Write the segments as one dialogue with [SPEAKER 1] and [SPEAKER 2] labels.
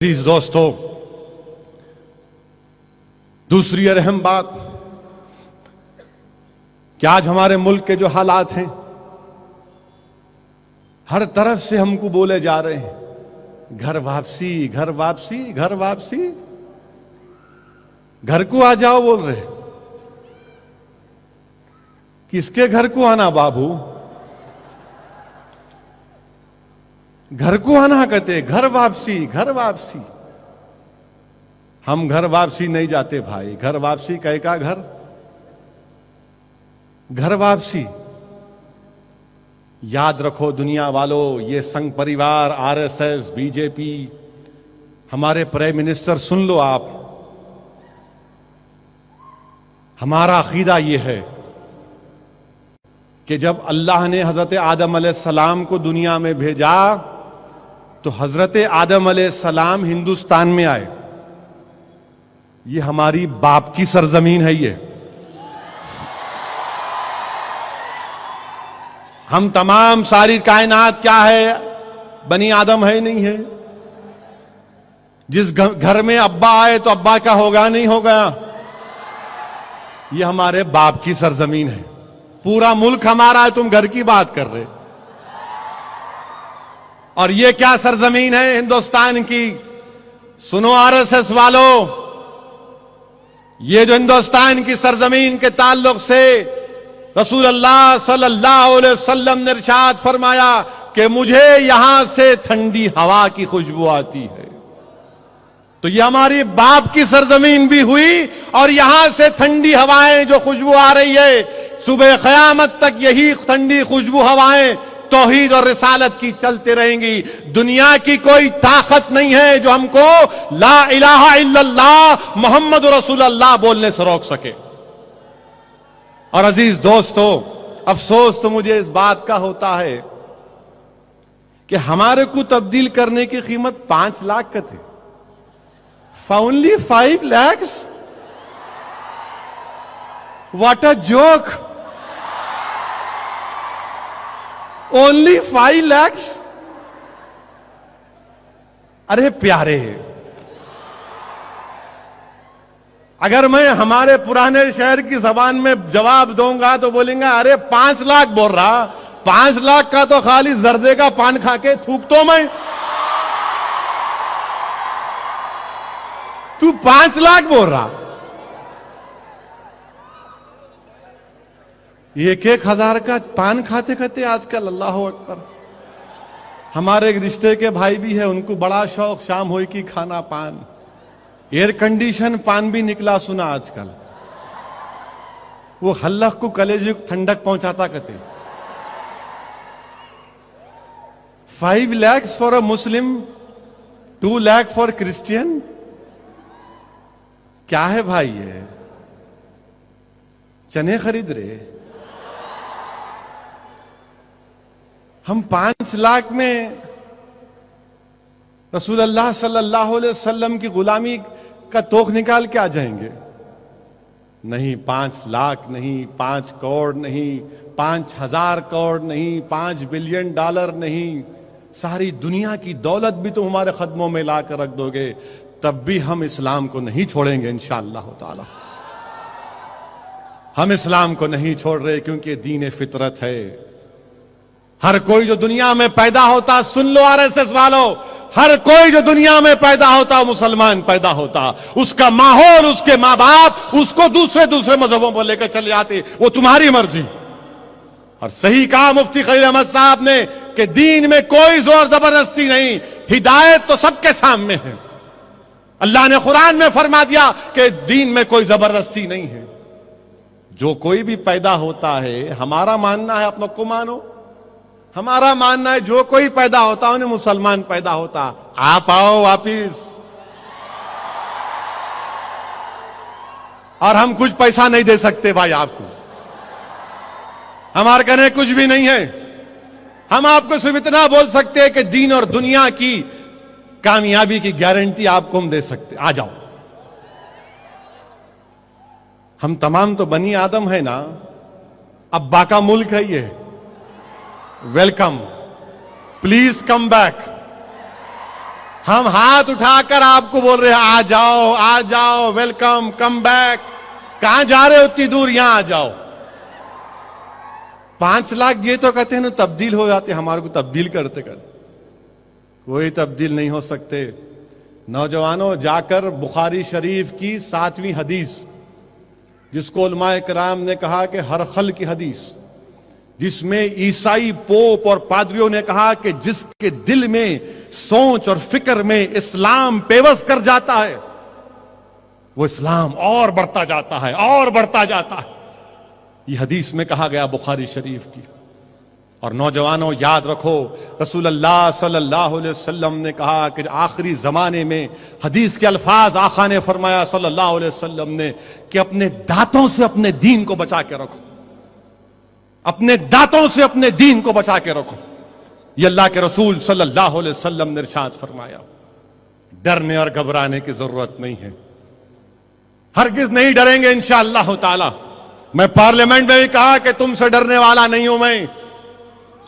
[SPEAKER 1] अजीज दोस्तों, दूसरी अहम बात कि आज हमारे मुल्क के जो हालात हैं, हर तरफ से हमको बोले जा रहे हैं घर वापसी, घर वापसी, घर वापसी। घर को आ जाओ बोल रहे। किसके घर को आना बाबू? घर को आना कहते, घर वापसी, घर वापसी। हम घर वापसी नहीं जाते भाई। घर वापसी कहे का घर? घर वापसी याद रखो दुनिया वालों, ये संघ परिवार, आरएसएस, बीजेपी, हमारे प्राइम मिनिस्टर, सुन लो आप, हमारा अकीदा ये है कि जब अल्लाह ने हजरत आदम अलैहिस्सलाम को दुनिया में भेजा तो हजरत आदम अलैहिस्सलाम हिंदुस्तान में आए। ये हमारी बाप की सरजमीन है। ये हम तमाम सारी कायनात क्या है? बनी आदम है नहीं है। जिस घर में अब्बा आए तो अब्बा का होगा नहीं होगा। ये हमारे बाप की सरजमीन है। पूरा मुल्क हमारा है, तुम घर की बात कर रहे। और ये क्या सरजमीन है हिंदुस्तान की? सुनो आरएसएस वालों, ये जो हिंदुस्तान की सरजमीन के ताल्लुक से रसूल अल्लाह सल्लल्लाहु अलैहि वसल्लम ने इरशाद फरमाया कि मुझे यहां से ठंडी हवा की खुशबू आती है। तो ये हमारी बाप की सरजमीन भी हुई और यहां से ठंडी हवाएं जो खुशबू आ रही है, सुबह क़यामत तक यही ठंडी खुशबू हवाएं तौहीद और रिसालत की चलते रहेंगी। दुनिया की कोई ताकत नहीं है जो हमको ला इलाहा इल्लल्लाह मोहम्मद रसूलुल्लाह बोलने से रोक सके। और अजीज दोस्तों, अफसोस तो मुझे इस बात का होता है कि हमारे को तब्दील करने की कीमत 5 लाख का थी। Only 5 lakh? What a joke! Only 5 lakh? अरे प्यारे, अगर मैं हमारे पुराने शहर की जबान में जवाब दूंगा तो बोलेंगे अरे 5 लाख बोल रहा। 5 लाख का तो खाली जर्दे का पान खा के थूक तो मैं। तू 5 लाख बोल रहा। 1,000 का पान खाते खाते आजकल, अल्लाह अकबर। हमारे एक रिश्ते के भाई भी है, उनको बड़ा शौक शाम हुई की खाना पान। एयर कंडीशन पान भी निकला सुना आजकल। वो हल्लक को कलेजे को ठंडक पहुंचाता कहते। 5 lakh for a Muslim, 2 lakh for Christian. क्या है भाई ये? चने खरीद रहे। हम 5 लाख में रसूल अल्लाह सल्लल्लाहु अलैहि वसल्लम की गुलामी का तोख निकाल के आ जाएंगे? नहीं, 5 लाख नहीं, 5 करोड़ नहीं, 5,000 करोड़ नहीं, 5 बिलियन डॉलर नहीं, सारी दुनिया की दौलत भी तुम हमारे कदमों में ला कर रख दोगे, तब भी हम इस्लाम को नहीं छोड़ेंगे इंशाअल्लाह ताला। हम इस्लाम को नहीं छोड़ रहे क्योंकि दीन फितरत है। हर कोई जो दुनिया में पैदा होता, सुन लो आरएसएस वालों, हर कोई जो दुनिया में पैदा होता मुसलमान पैदा होता। उसका माहौल, उसके मां बाप उसको दूसरे मजहबों पर लेकर चले जाते, वो तुम्हारी मर्जी। और सही कहा मुफ्ती खलील अहमद साहब ने कि दीन में कोई जोर जबरदस्ती नहीं, हिदायत तो सबके सामने है। अल्लाह ने कुरान में फरमा दिया कि दीन में कोई जबरदस्ती नहीं है। जो कोई भी पैदा होता है, हमारा मानना है अपनों को मानो, हमारा मानना है जो कोई पैदा होता उन्हें मुसलमान पैदा होता। आप आओ वापिस। और हम कुछ पैसा नहीं दे सकते भाई आपको, हमारे कहने कुछ भी नहीं है। हम आपको सिर्फ इतना बोल सकते हैं कि दीन और दुनिया की कामयाबी की गारंटी आपको हम दे सकते। आ जाओ। हम तमाम तो बनी आदम है ना, अब्बा का मुल्क है ये। Welcome, please come back. हम हाथ उठाकर आपको बोल रहे हैं आ जाओ, वेलकम, कम बैक। कहां जा रहे हो उतनी दूर, यहां आ जाओ। 5 लाख ये तो कहते हैं ना तब्दील हो जाते, हमारे को तब्दील करते कोई तब्दील नहीं हो सकते। नौजवानों, जाकर बुखारी शरीफ की 7वीं हदीस, जिसको उलमाए किराम ने कहा कि हर खल की हदीस, जिसमें ईसाई पोप और पादरियों ने कहा कि जिसके दिल में सोच और फिक्र में इस्लाम पेवस कर जाता है, वो इस्लाम और बढ़ता जाता है और बढ़ता जाता है। ये हदीस में कहा गया बुखारी शरीफ की। और नौजवानों, याद रखो, रसूलुल्लाह सल्लल्लाहु अलैहि वसल्लम ने कहा कि आखिरी जमाने में, हदीस के अल्फाज आका ने फरमाया सल्लल्लाहु अलैहि वसल्लम ने, कि अपने दांतों से अपने दीन को बचा के रखो, अपने दांतों से अपने दीन को बचा के रखो। ये अल्लाह के रसूल सल्लल्लाहु अलैहि वसल्लम ने इरशाद फरमाया। डरने और घबराने की जरूरत नहीं है, हरगिज नहीं डरेंगे इंशाअल्लाह ताला। मैं पार्लियामेंट में भी कहा कि तुमसे डरने वाला नहीं हूं मैं,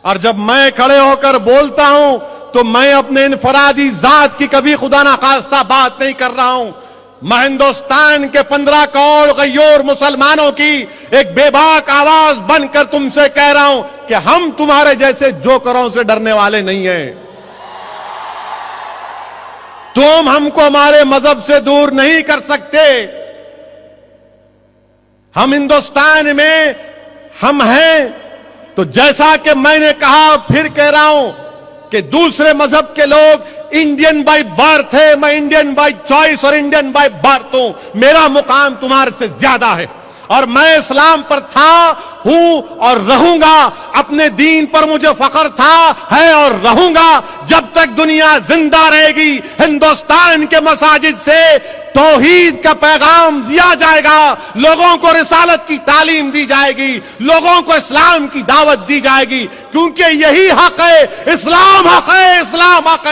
[SPEAKER 1] और जब मैं खड़े होकर बोलता हूं तो मैं अपने इनफरादी जात की कभी खुदा ना खास्ता बात नहीं कर रहा हूं। मैं हिंदुस्तान के 15 करोड़ गय्योर मुसलमानों की एक बेबाक आवाज बनकर तुमसे कह रहा हूं कि हम तुम्हारे जैसे जोकरों से डरने वाले नहीं हैं। तुम हमको हमारे मजहब से दूर नहीं कर सकते। हम हिंदुस्तान में हम हैं, तो जैसा कि मैंने कहा, फिर कह रहा हूं कि दूसरे मजहब के लोग इंडियन बाय बर्थ है, मैं इंडियन बाय चॉइस और इंडियन बाय बर्थ हूं। मेरा मुकाम तुम्हारे से ज्यादा है, और मैं इस्लाम पर था, हूं और रहूंगा। अपने दीन पर मुझे फख्र था, है और रहूंगा जब तक दुनिया जिंदा रहेगी। हिंदुस्तान के मसाजिद से तौहीद का पैगाम दिया जाएगा, लोगों को रिसालत की तालीम दी जाएगी, लोगों को इस्लाम की दावत दी जाएगी, क्योंकि यही हक है। इस्लाम हक है, इस्लाम हक है।